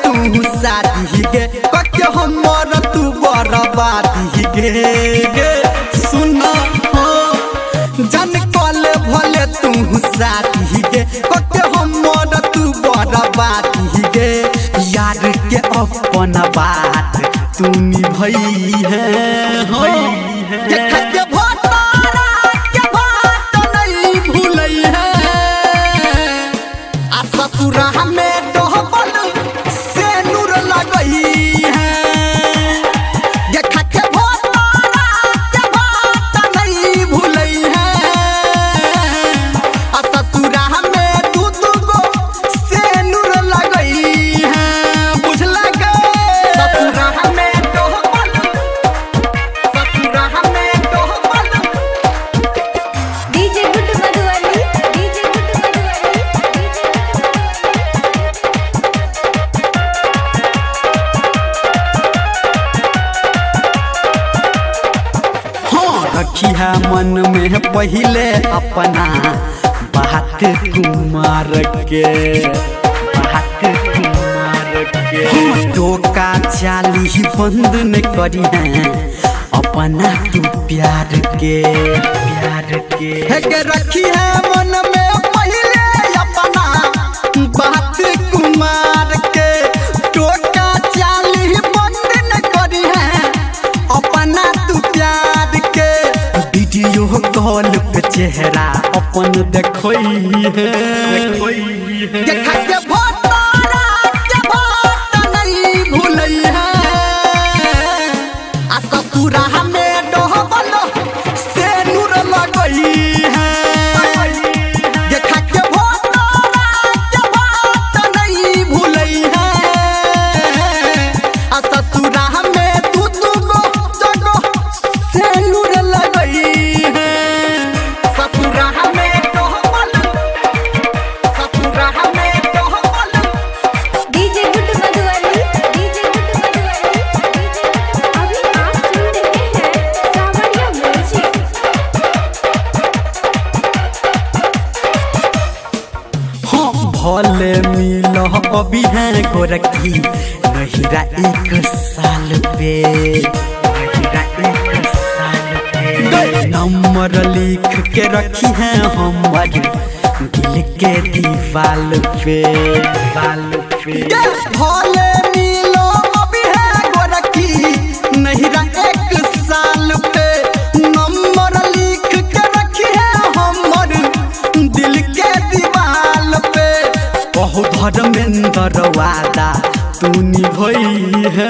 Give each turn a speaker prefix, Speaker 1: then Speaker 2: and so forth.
Speaker 1: तू शादी गे कके हमर तू बर्बादी गे सुन जन कल भले तू शादी गे कके हमर तू बर्बादी गे यार के अपन बात तू निभई है के भोटारा के बात नहीं भूलई है आ ससुरा हमें रखिया मन में पहले अपना बात कुमार के टोका चाली बंद न करी है अपना तू प्यार के रखी है मन में पहले अपना बात कुमार के टोका चाली बंद न करी है अपना तू प्यार के वीडियो कॉल पे चेहरा अपन देखोई है देखा के भोटारा के बात नहीं भूलई है आ ससुरा हमें डोहबल से नूर लगई है देखा के भोटारा के बात नहीं भूलई है आ ससुरा हमें तू गो जगो से नूर लगई भले मिल अभी है गोरखी नहिरा एक साल पे नंबर लिख के रखी है हमर दिल के दीवाल पे भले मिल अभी है गोरखी नहिरा एक साल पे नंबर लिख के रखी है हमर दिल के दीवाल पे बहु धर्मेंद्र वादा तू निभई है